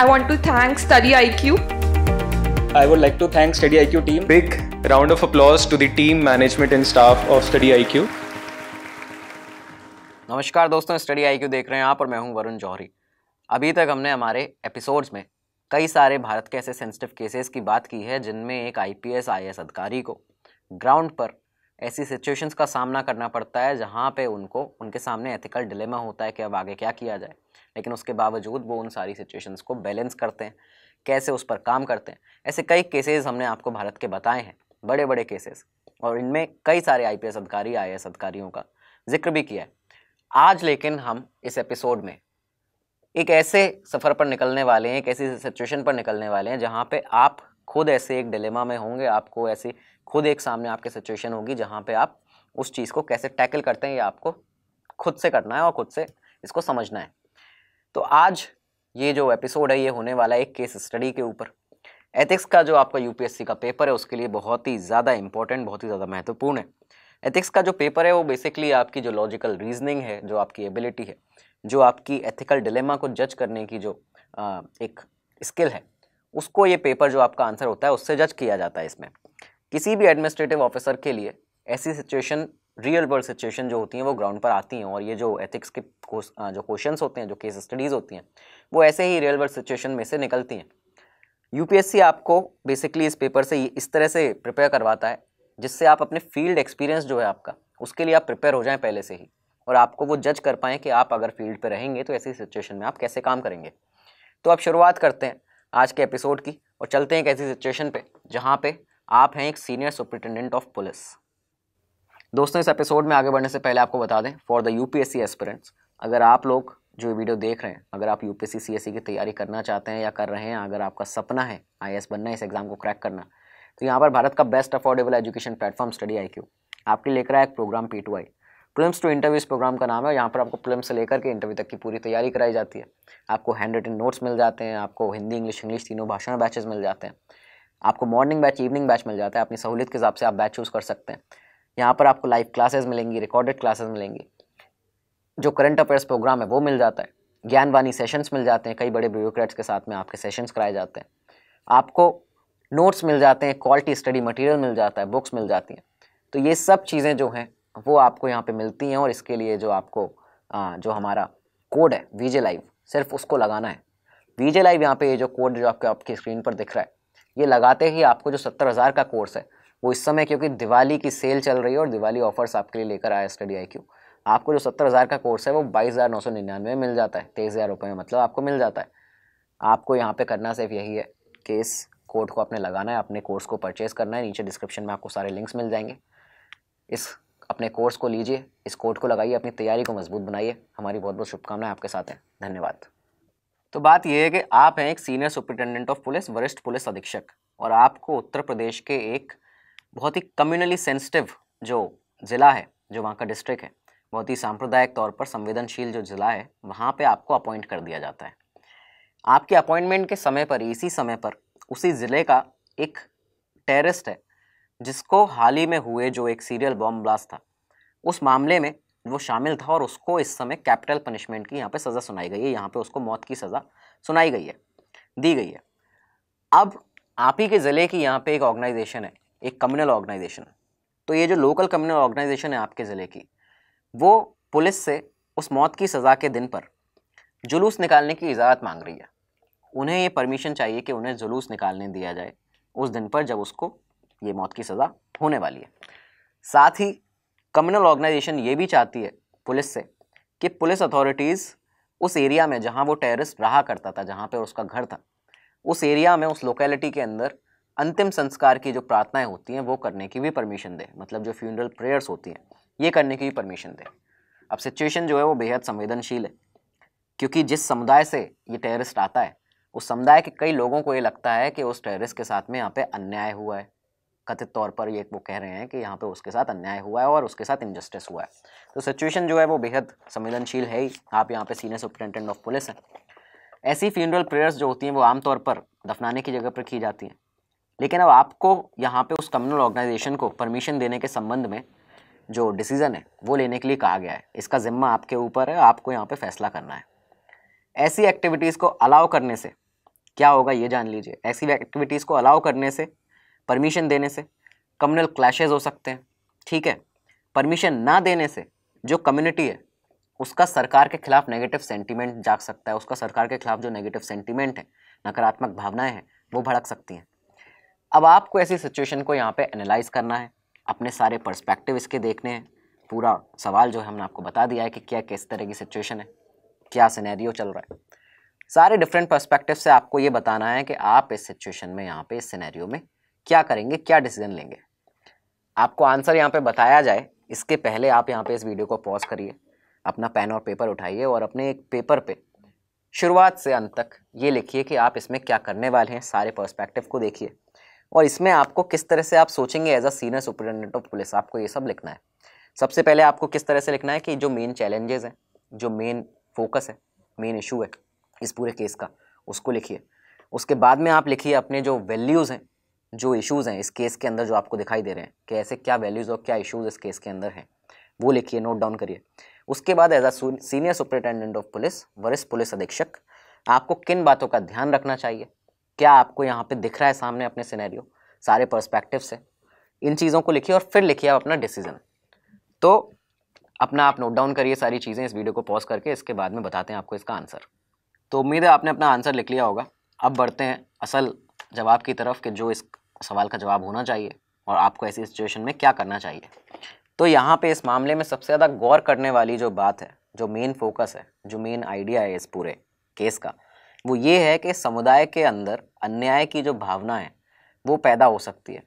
I want to thank Study IQ. I would like to thank Study IQ team. Big round of applause to the team, management and staff of Study IQ. नमस्कार दोस्तों, study IQ देख रहे हैं आप और मैं हूं वरुण जौहरी। अभी तक हमने हमारे एपिसोड्स में कई सारे भारत के ऐसे सेंसिटिव केसेस की बात की है जिनमें एक IPS IAS अधिकारी को ग्राउंड पर ऐसी सिचुएशंस का सामना करना पड़ता है जहां पे उनके सामने एथिकल डिलेमा होता है कि अब आगे क्या किया जाए, लेकिन उसके बावजूद वो उन सारी सिचुएशंस को बैलेंस करते हैं, कैसे उस पर काम करते हैं। ऐसे कई केसेस हमने आपको भारत के बताए हैं, बड़े बड़े केसेस, और इनमें कई सारे IPS अधिकारी IAS अधिकारियों का जिक्र भी किया है। आज लेकिन हम इस एपिसोड में एक ऐसे सफ़र पर निकलने वाले हैं, एक ऐसी सिचुएशन पर निकलने वाले हैं जहाँ पे आप खुद ऐसे एक डिलेमा में होंगे, आपको ऐसी खुद एक सामने आपके सिचुएशन होगी जहाँ पे आप उस चीज़ को कैसे टैकल करते हैं, ये आपको खुद से करना है और खुद से इसको समझना है। तो आज ये जो एपिसोड है ये होने वाला है एक केस स्टडी के ऊपर। एथिक्स का जो आपका UPSC का पेपर है उसके लिए बहुत ही ज़्यादा इंपॉर्टेंट, बहुत ही ज़्यादा महत्वपूर्ण है। एथिक्स का जो पेपर है वो बेसिकली आपकी जो लॉजिकल रीजनिंग है, जो आपकी एबिलिटी है, जो आपकी एथिकल डिलेमा को जज करने की जो एक स्किल है, उसको ये पेपर जो आपका आंसर होता है उससे जज किया जाता है। इसमें किसी भी एडमिनिस्ट्रेटिव ऑफिसर के लिए ऐसी सिचुएशन, रियल वर्ल्ड सिचुएशन जो होती हैं वो ग्राउंड पर आती हैं, और ये जो एथिक्स के जो क्वेश्चंस होते हैं, जो केस स्टडीज़ होती हैं, वो ऐसे ही रियल वर्ल्ड सिचुएशन में से निकलती हैं। UPSC आपको बेसिकली इस पेपर से इस तरह से प्रिपेयर करवाता है जिससे आप अपने फील्ड एक्सपीरियंस जो है आपका, उसके लिए आप प्रिपेयर हो जाएं पहले से ही, और आपको वो जज कर पाएँ कि आप अगर फील्ड पे रहेंगे तो ऐसी सिचुएशन में आप कैसे काम करेंगे। तो अब शुरुआत करते हैं आज के एपिसोड की और चलते हैं एक ऐसी सिचुएशन पे जहाँ पे आप हैं एक सीनियर सुपरिटेंडेंट ऑफ पुलिस। दोस्तों, इस एपिसोड में आगे बढ़ने से पहले आपको बता दें, फॉर द UPSC एस्पिरेंट्स, अगर आप लोग जो ये वीडियो देख रहे हैं, अगर आप UPSC CSE की तैयारी करना चाहते हैं या कर रहे हैं, अगर आपका सपना है IAS बनना है, इस एग्ज़ाम को क्रैक करना, तो यहाँ पर भारत का best affordable education platform study IQ आपके लेकर आया एक programme P2I, prelims to interview इस प्रोग्राम का नाम है। यहाँ पर आपको प्रीलिम्स से लेकर के इंटरव्यू तक की पूरी तैयारी कराई जाती है। आपको हैंड रिटन नोट्स मिल जाते हैं, आपको हिंदी, इंग्लिश तीनों भाषा में बैचेस मिल जाते हैं, आपको मॉर्निंग बैच, इवनिंग बैच मिल जाता है। अपनी सहूलियत के हिसाब से आप बैच चूज़ कर सकते हैं। यहाँ पर आपको लाइव क्लासेस मिलेंगी, रिकॉर्डेड क्लासेस मिलेंगी, जो करंट अफेयर्स प्रोग्राम है वो मिल जाता है, ज्ञानवाणी सेशंस मिल जाते हैं, कई बड़े ब्यूरोक्रेट्स के साथ में आपके सेशंस कराए जाते हैं, आपको नोट्स मिल जाते हैं, क्वालिटी स्टडी मटेरियल मिल जाता है, बुक्स मिल जाती हैं। तो ये सब चीज़ें जो हैं वो आपको यहाँ पे मिलती हैं, और इसके लिए जो आपको जो हमारा कोड है VJ लाइव, सिर्फ उसको लगाना है। VJ लाइव यहाँ पे ये जो कोड जो आपकी स्क्रीन पर दिख रहा है, ये लगाते ही आपको जो 70,000 का कोर्स है वो इस समय, क्योंकि दिवाली की सेल चल रही है और दिवाली ऑफर्स आपके लिए लेकर आया स्टडी IQ, आपको जो 70,000 का कोर्स है वो 22,999 में मिल जाता है, 23,000 रुपये में मतलब आपको मिल जाता है। आपको यहाँ पे करना सिर्फ यही है कि इस कोड को आपने लगाना है, अपने कोर्स को परचेज़ करना है। नीचे डिस्क्रिप्शन में आपको सारे लिंक्स मिल जाएंगे। इस अपने कोर्स को लीजिए, इस कोड को लगाइए, अपनी तैयारी को मजबूत बनाइए। हमारी बहुत बहुत शुभकामनाएं आपके साथ हैं। धन्यवाद। तो बात यह है कि आप हैं एक सीनियर सुपरिटेंडेंट ऑफ पुलिस, वरिष्ठ पुलिस अधीक्षक, और आपको उत्तर प्रदेश के एक बहुत ही कम्युनली सेंसिटिव जो ज़िला है, जो वहाँ का डिस्ट्रिक्ट है, बहुत ही सांप्रदायिक तौर पर संवेदनशील जो ज़िला है, वहाँ पे आपको अपॉइंट कर दिया जाता है। आपके अपॉइंटमेंट के समय पर, इसी समय पर, उसी ज़िले का एक टेररिस्ट है जिसको हाल ही में हुए जो एक सीरियल बॉम्ब ब्लास्ट था, उस मामले में वो शामिल था, और उसको इस समय कैपिटल पनिशमेंट की यहाँ पे सज़ा सुनाई गई है। यहाँ पे उसको मौत की सज़ा सुनाई गई है, दी गई है। अब आप ही के ज़िले की यहाँ पे एक ऑर्गेनाइजेशन है, एक कम्युनल ऑर्गेनाइजेशन। तो ये जो लोकल कम्युनल ऑर्गेनाइजेशन है आपके ज़िले की, वो पुलिस से उस मौत की सज़ा के दिन पर जुलूस निकालने की इजाज़त मांग रही है। उन्हें ये परमिशन चाहिए कि उन्हें जुलूस निकालने दिया जाए उस दिन पर जब उसको ये मौत की सज़ा होने वाली है। साथ ही कम्युनल ऑर्गेनाइजेशन ये भी चाहती है पुलिस से कि पुलिस अथॉरिटीज़ उस एरिया में जहाँ वो टेररिस्ट रहा करता था, जहाँ पे उसका घर था, उस एरिया में, उस लोकेलिटी के अंदर अंतिम संस्कार की जो प्रार्थनाएं होती हैं वो करने की भी परमिशन दे, मतलब जो फ्यूनरल प्रेयर्स होती हैं ये करने की भी परमिशन दे। अब सिचुएशन जो है वो बेहद संवेदनशील है, क्योंकि जिस समुदाय से ये टेररिस्ट आता है उस समुदाय के कई लोगों को ये लगता है कि उस टेररिस्ट के साथ में यहाँ पे अन्याय हुआ है। कथित तौर पर ये वो कह रहे हैं कि यहाँ पे उसके साथ अन्याय हुआ है और उसके साथ इनजस्टिस हुआ है। तो सिचुएशन जो है वो बेहद संवेदनशील है ही। आप यहाँ पे सीनियर सुपरिटेंडेंट ऑफ पुलिस हैं। ऐसी फ्यूनरल प्रेयर्स जो होती हैं वो आमतौर पर दफनाने की जगह पर की जाती हैं, लेकिन अब आपको यहाँ पे उस कम्युनल ऑर्गेनाइजेशन को परमिशन देने के संबंध में जो डिसीज़न है वो लेने के लिए कहा गया है। इसका जिम्मा आपके ऊपर है, आपको यहाँ पे फैसला करना है। ऐसी एक्टिविटीज़ को अलाउ करने से क्या होगा ये जान लीजिए। ऐसी एक्टिविटीज़ को अलाउ करने से, परमिशन देने से कम्युनल क्लैशेज हो सकते हैं, ठीक है। परमिशन ना देने से जो कम्युनिटी है उसका सरकार के खिलाफ नेगेटिव सेंटीमेंट जाग सकता है, उसका सरकार के खिलाफ जो नेगेटिव सेंटीमेंट है, नकारात्मक भावनाएं हैं, वो भड़क सकती हैं। अब आपको ऐसी सिचुएशन को यहाँ पे एनालाइज करना है, अपने सारे पर्सपेक्टिव इसके देखने हैं। पूरा सवाल जो है हमने आपको बता दिया है कि क्या किस तरह की सिचुएशन है, क्या सिनेरियो चल रहा है। सारे डिफरेंट पर्सपेक्टिव से आपको ये बताना है कि आप इस सिचुएशन में, यहाँ पे इस सिनेरियो में क्या करेंगे, क्या डिसीजन लेंगे। आपको आंसर यहाँ पे बताया जाए इसके पहले आप यहाँ पे इस वीडियो को पॉज करिए, अपना पेन और पेपर उठाइए और अपने एक पेपर पे शुरुआत से अंत तक ये लिखिए कि आप इसमें क्या करने वाले हैं। सारे पर्सपेक्टिव को देखिए और इसमें आपको किस तरह से आप सोचेंगे as a senior superintendent of police, आपको ये सब लिखना है। सबसे पहले आपको किस तरह से लिखना है कि जो मेन चैलेंजेस हैं, जो मेन फोकस है, मेन इशू है इस पूरे केस का, उसको लिखिए। उसके बाद में आप लिखिए अपने जो वैल्यूज़ हैं, जो इश्यूज़ हैं इस केस के अंदर जो आपको दिखाई दे रहे हैं कि ऐसे क्या वैल्यूज़ और क्या इश्यूज़ इस केस के अंदर हैं, वो लिखिए, नोट डाउन करिए। उसके बाद as a senior superintendent of police, वरिष्ठ पुलिस अधीक्षक, आपको किन बातों का ध्यान रखना चाहिए, क्या आपको यहाँ पे दिख रहा है सामने अपने सिनेरियो सारे पर्सपेक्टिव से, इन चीज़ों को लिखिए और फिर लिखिए आप अपना डिसीजन। तो अपना आप नोट डाउन करिए सारी चीज़ें, इस वीडियो को पॉज करके, इसके बाद में बताते हैं आपको इसका आंसर। तो उम्मीद है आपने अपना आंसर लिख लिया होगा। अब बढ़ते हैं असल जवाब की तरफ कि जो इस सवाल का जवाब होना चाहिए और आपको ऐसी सिचुएशन में क्या करना चाहिए। तो यहाँ पे इस मामले में सबसे ज़्यादा गौर करने वाली जो बात है, जो मेन फोकस है, जो मेन आइडिया है इस पूरे केस का, वो ये है कि समुदाय के अंदर अन्याय की जो भावना है वो पैदा हो सकती है,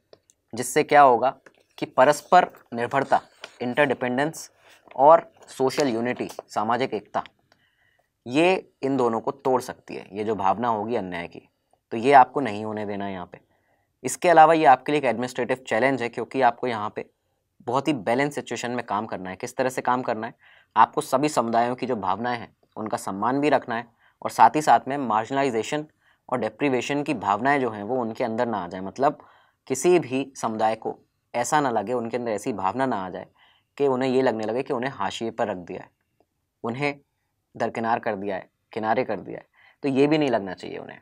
जिससे क्या होगा कि परस्पर निर्भरता, इंटरडिपेंडेंस और सोशल यूनिटी, सामाजिक एकता, ये इन दोनों को तोड़ सकती है। ये जो भावना होगी अन्याय की, तो ये आपको नहीं होने देना है यहाँ पे। इसके अलावा ये आपके लिए एक एडमिनिस्ट्रेटिव चैलेंज है, क्योंकि आपको यहाँ पे बहुत ही बैलेंस सिचुएशन में काम करना है। किस तरह से काम करना है, आपको सभी समुदायों की जो भावनाएं हैं उनका सम्मान भी रखना है और साथ ही साथ में मार्जिनलाइजेशन और डेप्रीवेशन की भावनाएं जो हैं वो उनके अंदर ना आ जाए। मतलब किसी भी समुदाय को ऐसा ना लगे, उनके अंदर ऐसी भावना ना आ जाए कि उन्हें ये लगने लगे कि उन्हें हाशिए पर रख दिया है, उन्हें दरकिनार कर दिया है, किनारे कर दिया है। तो ये भी नहीं लगना चाहिए उन्हें।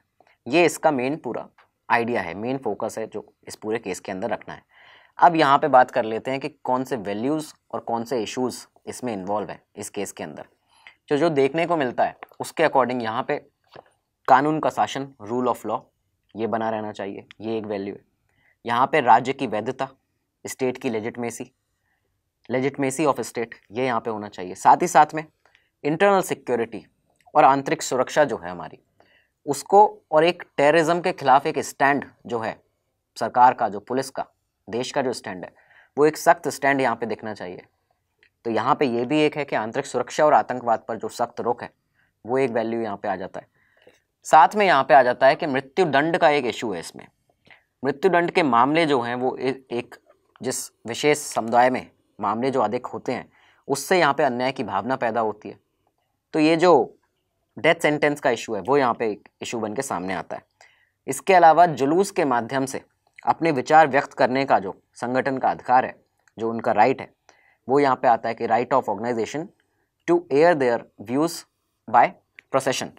ये इसका मेन पूरा आइडिया है, मेन फोकस है जो इस पूरे केस के अंदर रखना है। अब यहाँ पे बात कर लेते हैं कि कौन से वैल्यूज़ और कौन से इश्यूज़ इसमें इन्वॉल्व है इस केस के अंदर। जो देखने को मिलता है उसके अकॉर्डिंग यहाँ पे कानून का शासन, रूल ऑफ लॉ, ये बना रहना चाहिए, ये एक वैल्यू है। यहाँ पे राज्य की वैधता, स्टेट की लेजिटमेसी ऑफ स्टेट, ये यहाँ पे होना चाहिए। साथ ही साथ में इंटरनल सिक्योरिटी और आंतरिक सुरक्षा जो है हमारी, उसको, और एक टेररिज्म के खिलाफ एक स्टैंड जो है सरकार का, जो पुलिस का, देश का जो स्टैंड है, वो एक सख्त स्टैंड यहाँ पे दिखना चाहिए। तो यहाँ पे ये भी एक है कि आंतरिक सुरक्षा और आतंकवाद पर जो सख्त रोक है वो एक वैल्यू यहाँ पे आ जाता है। साथ में यहाँ पे आ जाता है कि मृत्यु दंड का एक इशू है इसमें। मृत्यु दंड के मामले जो हैं वो एक जिस विशेष समुदाय में मामले जो अधिक होते हैं उससे यहाँ पे अन्याय की भावना पैदा होती है। तो ये जो डेथ सेंटेंस का इशू है वो यहाँ पे एक इशू बन के सामने आता है। इसके अलावा जुलूस के माध्यम से अपने विचार व्यक्त करने का जो संगठन का अधिकार है, जो उनका राइट है, वो यहाँ पे आता है कि right of organisation to air their views by procession.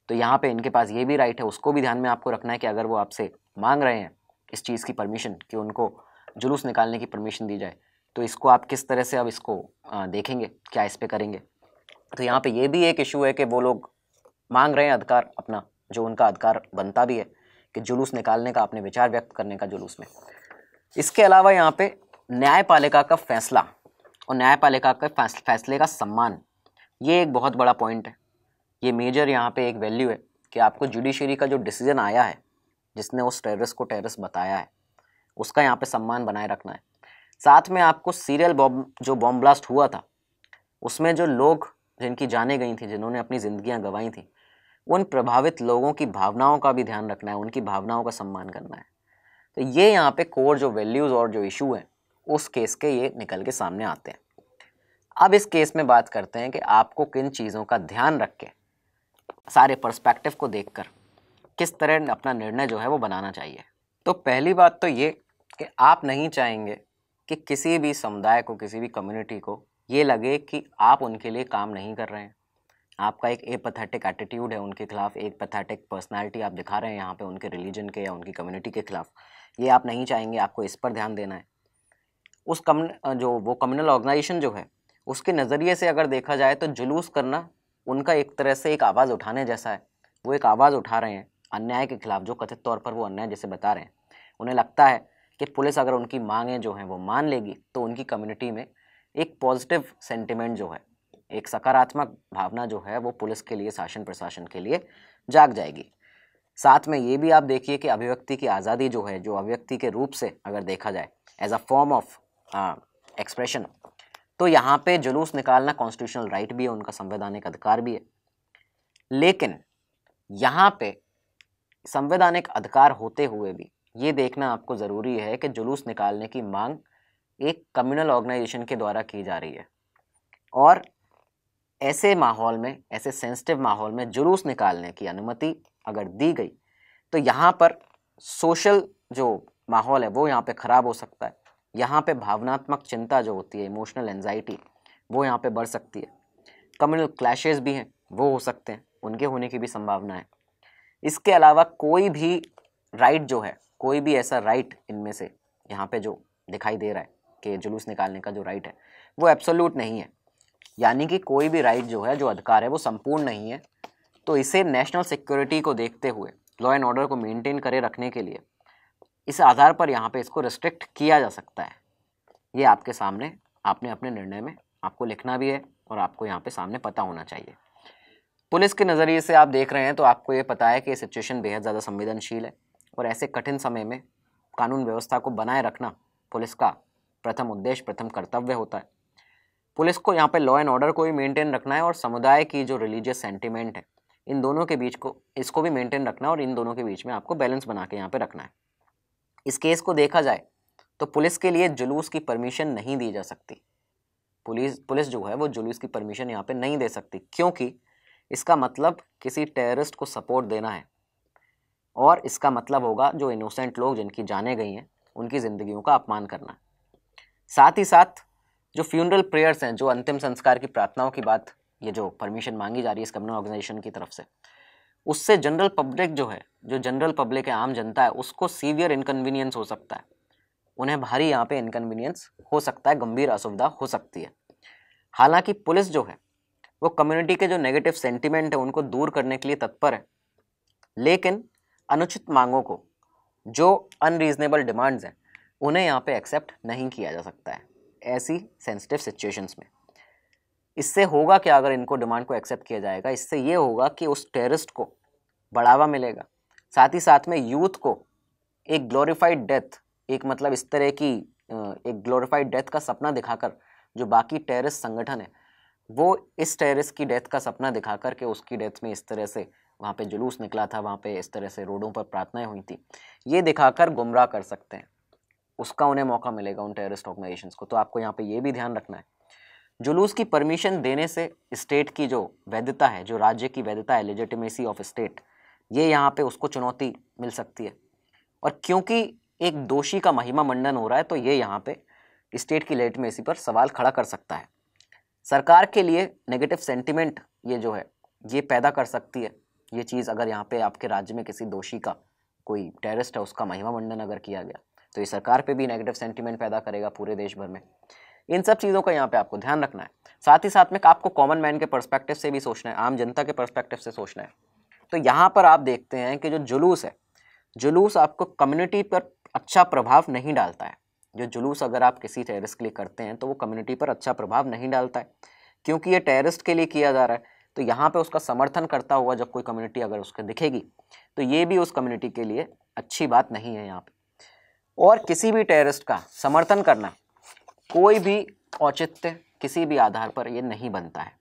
तो यहाँ पे इनके पास ये भी राइट है, उसको भी ध्यान में आपको रखना है कि अगर वो आपसे मांग रहे हैं इस चीज़ की परमिशन कि उनको जुलूस निकालने की परमिशन दी जाए, तो इसको आप किस तरह से अब इसको देखेंगे, क्या इस पर करेंगे। तो यहाँ पे ये भी एक इशू है कि वो लोग मांग रहे हैं अधिकार अपना, जो उनका अधिकार बनता भी है कि जुलूस निकालने का, अपने विचार व्यक्त करने का जुलूस में। इसके अलावा यहाँ पे न्यायपालिका का फैसला और न्यायपालिका के फैसले का सम्मान, ये एक बहुत बड़ा पॉइंट है। ये मेजर यहाँ पे एक वैल्यू है कि आपको जुडिशरी का जो डिसीजन आया है, जिसने उस टेररिस्ट को टेररिस्ट बताया है, उसका यहाँ पे सम्मान बनाए रखना है। साथ में आपको सीरियल जो बॉम्ब ब्लास्ट हुआ था उसमें जो लोग जिनकी जानें गई थी, जिन्होंने अपनी ज़िंदगियाँ गंवाई थी, उन प्रभावित लोगों की भावनाओं का भी ध्यान रखना है, उनकी भावनाओं का सम्मान करना है। तो ये यहाँ पे कोर जो वैल्यूज़ और जो इशू हैं उस केस के ये निकल के सामने आते हैं। अब इस केस में बात करते हैं कि आपको किन चीज़ों का ध्यान रख के, सारे पर्सपेक्टिव को देखकर किस तरह अपना निर्णय जो है वो बनाना चाहिए। तो पहली बात तो ये कि आप नहीं चाहेंगे कि किसी भी समुदाय को, किसी भी कम्युनिटी को ये लगे कि आप उनके लिए काम नहीं कर रहे हैं, आपका एक एपैथेटिक एटीट्यूड है उनके खिलाफ, एक पैथेटिक पर्सनालिटी आप दिखा रहे हैं यहाँ पे उनके रिलीजन के या उनकी कम्युनिटी के खिलाफ, ये आप नहीं चाहेंगे, आपको इस पर ध्यान देना है। उस जो वो कम्युनल ऑर्गेनाइजेशन जो है उसके नज़रिए से अगर देखा जाए तो जुलूस करना उनका एक तरह से एक आवाज़ उठाने जैसा है। वो एक आवाज़ उठा रहे हैं अन्याय के खिलाफ, जो कथित तौर पर वो अन्याय जैसे बता रहे हैं। उन्हें लगता है कि पुलिस अगर उनकी मांगें जो हैं वो मान लेगी तो उनकी कम्युनिटी में एक पॉजिटिव सेंटिमेंट जो है, एक सकारात्मक भावना जो है वो पुलिस के लिए, शासन प्रशासन के लिए जाग जाएगी। साथ में ये भी आप देखिए कि अभिव्यक्ति की आज़ादी जो है, जो अभिव्यक्ति के रूप से अगर देखा जाए as a form of expression, तो यहाँ पे जुलूस निकालना कॉन्स्टिट्यूशनल राइट भी है, उनका संवैधानिक अधिकार भी है। लेकिन यहाँ पे संवैधानिक अधिकार होते हुए भी ये देखना आपको ज़रूरी है कि जुलूस निकालने की मांग एक कम्युनल ऑर्गेनाइजेशन के द्वारा की जा रही है, और ऐसे माहौल में, ऐसे सेंसिटिव माहौल में जुलूस निकालने की अनुमति अगर दी गई तो यहाँ पर सोशल जो माहौल है वो यहाँ पे ख़राब हो सकता है। यहाँ पे भावनात्मक चिंता जो होती है, इमोशनल एंजाइटी, वो यहाँ पे बढ़ सकती है। कम्युनल क्लैशेस भी हैं, वो हो सकते हैं, उनके होने की भी संभावना है। इसके अलावा कोई भी राइट जो है, कोई भी ऐसा राइट इनमें से यहाँ पे जो दिखाई दे रहा है कि जुलूस निकालने का जो राइट है वो एब्सोल्यूट नहीं है, यानी कि कोई भी राइट जो है, जो अधिकार है वो संपूर्ण नहीं है। तो इसे नेशनल सिक्योरिटी को देखते हुए, लॉ एंड ऑर्डर को मेंटेन करे रखने के लिए इस आधार पर यहाँ पे इसको रिस्ट्रिक्ट किया जा सकता है। ये आपके सामने, आपने अपने निर्णय में आपको लिखना भी है और आपको यहाँ पे सामने पता होना चाहिए। पुलिस के नज़रिए से आप देख रहे हैं तो आपको ये पता है कि ये सिचुएशन बेहद ज़्यादा संवेदनशील है, और ऐसे कठिन समय में कानून व्यवस्था को बनाए रखना पुलिस का प्रथम उद्देश्य, प्रथम कर्तव्य होता है। पुलिस को यहाँ पे लॉ एंड ऑर्डर को भी मेंटेन रखना है, और समुदाय की जो रिलीजियस सेंटिमेंट है, इन दोनों के बीच को, इसको भी मेंटेन रखना है, और इन दोनों के बीच में आपको बैलेंस बना के यहाँ पे रखना है। इस केस को देखा जाए तो पुलिस के लिए जुलूस की परमिशन नहीं दी जा सकती। पुलिस जो है वो जुलूस की परमिशन यहाँ पे नहीं दे सकती, क्योंकि इसका मतलब किसी टेररिस्ट को सपोर्ट देना है, और इसका मतलब होगा जो इनोसेंट लोग जिनकी जानें गई हैं उनकी ज़िंदगियों का अपमान करना। साथ ही साथ जो फ्यूनरल प्रेयर्स हैं, जो अंतिम संस्कार की प्रार्थनाओं की बात, ये जो परमिशन मांगी जा रही है इस कम्युनल ऑर्गेनाइजेशन की तरफ से, उससे जनरल पब्लिक जो है, जो जनरल पब्लिक है, आम जनता है, उसको सीवियर इनकन्वीनियंस हो सकता है। उन्हें भारी यहाँ पे इनकन्वीनियंस हो सकता है, गंभीर असुविधा हो सकती है। हालांकि पुलिस जो है वो कम्युनिटी के जो नेगेटिव सेंटिमेंट है उनको दूर करने के लिए तत्पर है, लेकिन अनुचित मांगों को, जो अनरीजनेबल डिमांड्स हैं, उन्हें यहाँ पे एक्सेप्ट नहीं किया जा सकता है ऐसी सेंसिटिव सिचुएशंस में। इससे होगा क्या अगर इनको डिमांड को एक्सेप्ट किया जाएगा? इससे ये होगा कि उस टेररिस्ट को बढ़ावा मिलेगा, साथ ही साथ में यूथ को एक ग्लोरीफाइड डेथ, एक मतलब इस तरह की एक ग्लोरीफाइड डेथ का सपना दिखाकर, जो बाकी टेररिस्ट संगठन है वो इस टेररिस्ट की डेथ का सपना दिखाकर के उसकी डेथ में इस तरह से वहाँ पे जुलूस निकला था, वहाँ पे इस तरह से रोडों पर प्रार्थनाएं हुई थी, ये दिखाकर गुमराह कर सकते हैं। उसका उन्हें मौका मिलेगा, उन टेररिस्ट ऑर्गेनाइजेशंस को। तो आपको यहाँ पे ये भी ध्यान रखना है, जुलूस की परमिशन देने से स्टेट की जो वैधता है, जो राज्य की वैधता है, लेजिटिमेसी ऑफ स्टेट, ये यहाँ पे उसको चुनौती मिल सकती है। और क्योंकि एक दोषी का महिमा मंडन हो रहा है तो ये यहाँ पे स्टेट की लेजिटिमेसी पर सवाल खड़ा कर सकता है। सरकार के लिए नेगेटिव सेंटिमेंट ये जो है ये पैदा कर सकती है ये चीज़, अगर यहाँ पे आपके राज्य में किसी दोषी का, कोई टेररिस्ट है, उसका महिमा मंडन अगर किया गया तो ये सरकार पे भी नेगेटिव सेंटिमेंट पैदा करेगा पूरे देश भर में। इन सब चीज़ों का यहाँ पे आपको ध्यान रखना है। साथ ही साथ में आपको कॉमन मैन के पर्सपेक्टिव से भी सोचना है, आम जनता के पर्सपेक्टिव से सोचना है। तो यहाँ पर आप देखते हैं कि जो जुलूस है, जुलूस आपको कम्युनिटी पर अच्छा प्रभाव नहीं डालता है। जो जुलूस अगर आप किसी टेररिस्ट के लिए करते हैं तो वो कम्युनिटी पर अच्छा प्रभाव नहीं डालता है, क्योंकि ये टेररिस्ट के लिए किया जा रहा है। तो यहाँ पे उसका समर्थन करता हुआ जब कोई कम्युनिटी अगर उसको दिखेगी तो ये भी उस कम्युनिटी के लिए अच्छी बात नहीं है यहाँ पे। और किसी भी टेररिस्ट का समर्थन करना कोई भी औचित्य किसी भी आधार पर ये नहीं बनता है।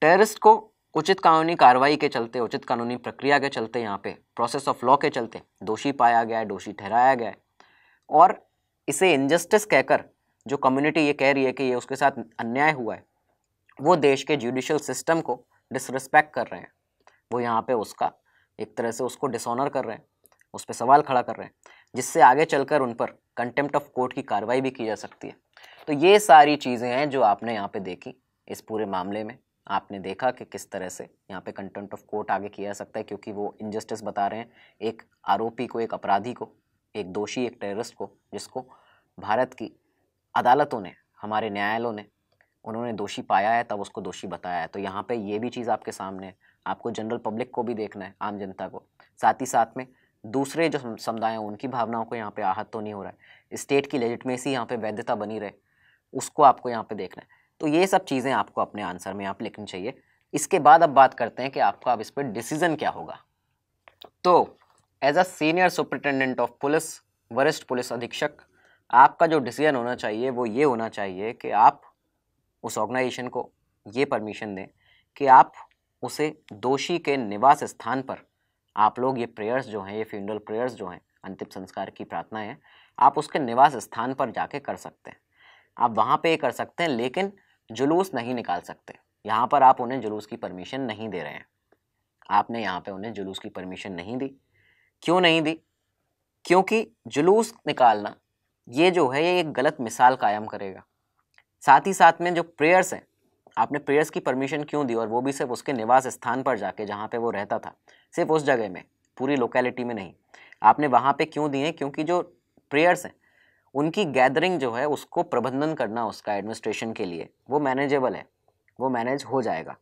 टेररिस्ट को उचित कानूनी कार्रवाई के चलते, उचित कानूनी प्रक्रिया के चलते, यहाँ पे प्रोसेस ऑफ लॉ के चलते दोषी पाया गया है, दोषी ठहराया गया है, और इसे इनजस्टिस कहकर जो कम्युनिटी ये कह रही है कि ये उसके साथ अन्याय हुआ है, वो देश के जुडिशियल सिस्टम को डिसरिस्पेक्ट कर रहे हैं। वो यहाँ पे उसका एक तरह से उसको डिसऑनर कर रहे हैं, उस पर सवाल खड़ा कर रहे हैं, जिससे आगे चलकर उन पर कंटेम्प्ट ऑफ कोर्ट की कार्रवाई भी की जा सकती है। तो ये सारी चीज़ें हैं जो आपने यहाँ पे देखी इस पूरे मामले में। आपने देखा कि किस तरह से यहाँ पे कंटेम्प्ट ऑफ कोर्ट आगे किया जा सकता है, क्योंकि वो इनजस्टिस बता रहे हैं एक आरोपी को, एक अपराधी को, एक दोषी, एक टेररिस्ट को, जिसको भारत की अदालतों ने, हमारे न्यायालयों ने, उन्होंने दोषी पाया है, तब उसको दोषी बताया है। तो यहाँ पे ये भी चीज़ आपके सामने है, आपको जनरल पब्लिक को भी देखना है, आम जनता को, साथ ही साथ में दूसरे जो समुदाय हैं उनकी भावनाओं को यहाँ पे आहत तो नहीं हो रहा है, स्टेट की लेजिटिमेसी यहाँ पे वैधता बनी रहे, उसको आपको यहाँ पे देखना है। तो ये सब चीज़ें आपको अपने आंसर में यहाँ पे लिखनी चाहिए। इसके बाद अब बात करते हैं कि आपका अब इस पर डिसीजन क्या होगा। तो as a senior superintendent of police, वरिष्ठ पुलिस अधीक्षक, आपका जो डिसीजन होना चाहिए वो ये होना चाहिए कि आप उस ऑर्गेनाइजेशन को ये परमिशन दें कि आप उसे दोषी के निवास स्थान पर, आप लोग ये प्रेयर्स जो हैं, ये फ्यूनरल प्रेयर्स जो हैं, अंतिम संस्कार की प्रार्थनाएं हैं, आप उसके निवास स्थान पर जाके कर सकते हैं। आप वहाँ पे कर सकते हैं, लेकिन जुलूस नहीं निकाल सकते। यहाँ पर आप उन्हें जुलूस की परमिशन नहीं दे रहे हैं। आपने यहाँ पे उन्हें जुलूस की परमिशन नहीं दी। क्यों नहीं दी? क्योंकि जुलूस निकालना ये जो है ये एक गलत मिसाल कायम करेगा। साथ ही साथ में जो प्रेयर्स हैं, आपने प्रेयर्स की परमिशन क्यों दी, और वो भी सिर्फ उसके निवास स्थान पर जाके, जहाँ पे वो रहता था, सिर्फ उस जगह में, पूरी लोकेलिटी में नहीं। आपने वहाँ पे क्यों दिए? क्योंकि जो प्रेयर्स हैं उनकी गैदरिंग जो है उसको प्रबंधन करना, उसका एडमिनिस्ट्रेशन के लिए वो मैनेजेबल है, वो मैनेज हो जाएगा।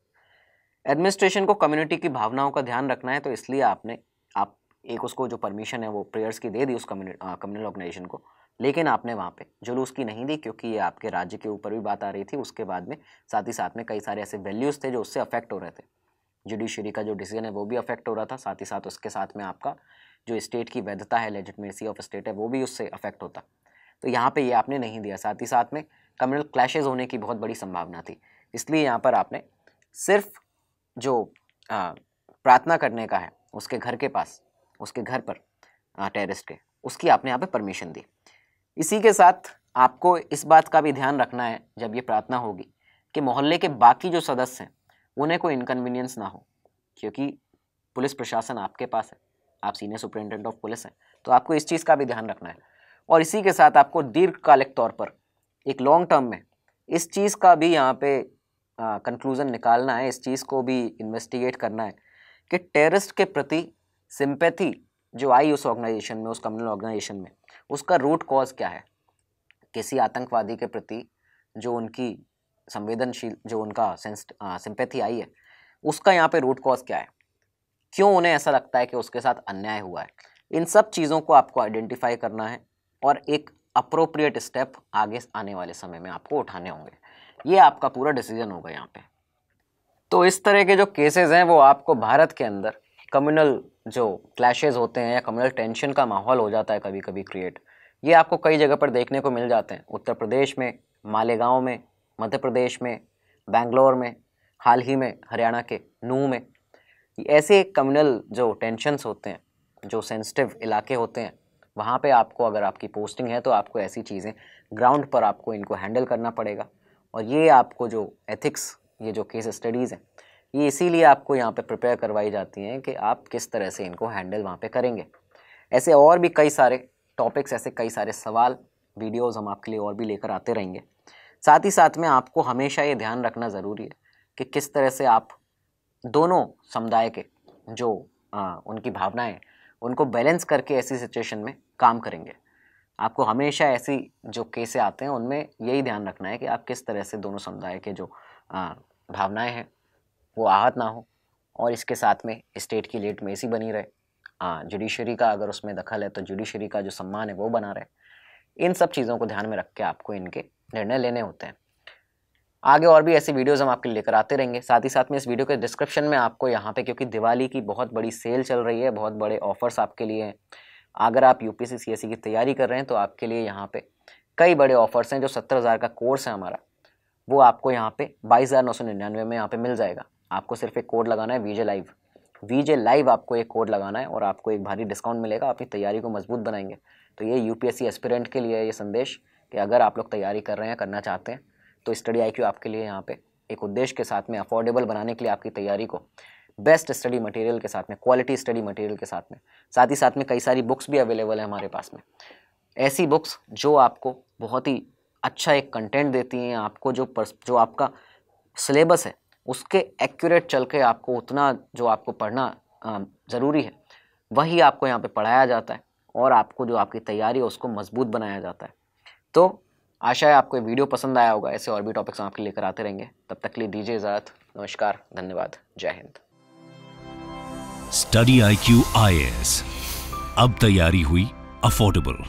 एडमिनिस्ट्रेशन को कम्युनिटी की भावनाओं का ध्यान रखना है, तो इसलिए आप एक उसको जो परमिशन है वो प्रेयर्स की दे दी उस कम्युनल ऑर्गेनाइजेशन को, लेकिन आपने वहाँ पे जुलूस की नहीं दी, क्योंकि ये आपके राज्य के ऊपर भी बात आ रही थी। उसके बाद में साथ ही साथ में कई सारे ऐसे वैल्यूज़ थे जो उससे अफेक्ट हो रहे थे। जुडिशरी का जो डिसीजन है वो भी अफेक्ट हो रहा था, साथ ही साथ उसके साथ में आपका जो स्टेट की वैधता है, लेजिटिमेसी ऑफ स्टेट है, वो भी उससे अफेक्ट होता। तो यहाँ पे ये आपने नहीं दिया। साथ ही साथ में कम्युनल क्लैशेज होने की बहुत बड़ी संभावना थी, इसलिए यहाँ पर आपने सिर्फ जो प्रार्थना करने का है उसके घर के पास, उसके घर पर टेररिस्ट के, उसकी आपने यहाँ पे परमिशन दी। इसी के साथ आपको इस बात का भी ध्यान रखना है जब ये प्रार्थना होगी कि मोहल्ले के बाकी जो सदस्य हैं उन्हें कोई इनकन्वीनियंस ना हो, क्योंकि पुलिस प्रशासन आपके पास है, आप सीनियर सुपरिटेंडेंट ऑफ पुलिस हैं, तो आपको इस चीज़ का भी ध्यान रखना है। और इसी के साथ आपको दीर्घकालिक तौर पर, एक लॉन्ग टर्म में इस चीज़ का भी यहाँ पे कंक्लूज़न निकालना है, इस चीज़ को भी इन्वेस्टिगेट करना है कि टेररिस्ट के प्रति सिंपैथी जो आई उस ऑर्गेनाइजेशन में, उस कम्युनल ऑर्गेनाइजेशन में, उसका रूट कॉज क्या है। किसी आतंकवादी के प्रति जो उनकी संवेदनशील, जो उनका सिंपैथी आई है, उसका यहाँ पे रूट कॉज क्या है, क्यों उन्हें ऐसा लगता है कि उसके साथ अन्याय हुआ है। इन सब चीज़ों को आपको आइडेंटिफाई करना है और एक अप्रोप्रिएट स्टेप आगे आने वाले समय में आपको उठाने होंगे। ये आपका पूरा डिसीजन होगा यहाँ पे। तो इस तरह के जो केसेस हैं वो आपको भारत के अंदर कम्युनल जो क्लैशेस होते हैं या कम्युनल टेंशन का माहौल हो जाता है कभी कभी क्रिएट, ये आपको कई जगह पर देखने को मिल जाते हैं। उत्तर प्रदेश में, मालेगांव में, मध्य प्रदेश में, बेंगलोर में, हाल ही में हरियाणा के नूह में, ऐसे कम्युनल जो टेंशन्स होते हैं, जो सेंसिटिव इलाके होते हैं, वहाँ पे आपको, अगर आपकी पोस्टिंग है तो आपको ऐसी चीज़ें ग्राउंड पर आपको इनको हैंडल करना पड़ेगा। और ये आपको जो एथिक्स, ये जो केस स्टडीज़ हैं, ये इसीलिए आपको यहाँ पे प्रिपेयर करवाई जाती हैं कि आप किस तरह से इनको हैंडल वहाँ पे करेंगे। ऐसे और भी कई सारे टॉपिक्स, ऐसे कई सारे सवाल, वीडियोज़ हम आपके लिए और भी लेकर आते रहेंगे। साथ ही साथ में आपको हमेशा ये ध्यान रखना ज़रूरी है कि किस तरह से आप दोनों समुदाय के जो उनकी भावनाएं, उनको बैलेंस करके ऐसी सिचुएशन में काम करेंगे। आपको हमेशा ऐसी जो केसें आते हैं उनमें यही ध्यान रखना है कि आप किस तरह से दोनों समुदाय के जो भावनाएं हैं वो आहत ना हो, और इसके साथ में स्टेट की लेजिटिमेसी बनी रहे। जुडिशरी का अगर उसमें दखल है तो जुडिशरी का जो सम्मान है वो बना रहे। इन सब चीज़ों को ध्यान में रख के आपको इनके निर्णय लेने होते हैं। आगे और भी ऐसी वीडियोस हम आपके लिए लेकर आते रहेंगे। साथ ही साथ में इस वीडियो के डिस्क्रिप्शन में आपको यहाँ पे, क्योंकि दिवाली की बहुत बड़ी सेल चल रही है, बहुत बड़े ऑफर्स आपके लिए हैं। अगर आप यूपीएससी सीएससी की तैयारी कर रहे हैं तो आपके लिए यहाँ पे कई बड़े ऑफर्स हैं। जो 70,000 का कोर्स है हमारा, वो आपको यहाँ पे 22,999 में यहाँ पे मिल जाएगा। आपको सिर्फ एक कोड लगाना है, वीजे लाइव आपको एक कोड लगाना है और आपको एक भारी डिस्काउंट मिलेगा। अपनी तैयारी को मजबूत बनाएंगे। तो ये यूपीएससी एस्पिरेंट के लिए ये संदेश कि अगर आप लोग तैयारी कर रहे हैं, करना चाहते हैं, तो स्टडी आईक्यू आपके लिए यहाँ पे एक उद्देश्य के साथ में, अफोर्डेबल बनाने के लिए आपकी तैयारी को बेस्ट स्टडी मटेरियल के साथ में, क्वालिटी स्टडी मटेरियल के साथ में, साथ में कई सारी बुक्स भी अवेलेबल है हमारे पास में। ऐसी बुक्स जो आपको बहुत ही अच्छा एक कंटेंट देती हैं, आपको जो आपका सिलेबस है उसके एक्यूरेट चल के आपको उतना जो आपको पढ़ना ज़रूरी है वही आपको यहाँ पे पढ़ाया जाता है और आपको जो आपकी तैयारी है उसको मजबूत बनाया जाता है। तो आशा है आपको ये वीडियो पसंद आया होगा। ऐसे और भी टॉपिक्स हम आपके लेकर आते रहेंगे। तब तक के लिए दीजिए इजाज़त। नमस्कार, धन्यवाद, जय हिंद। स्टडी IQ IAS, अब तैयारी हुई अफोर्डेबल।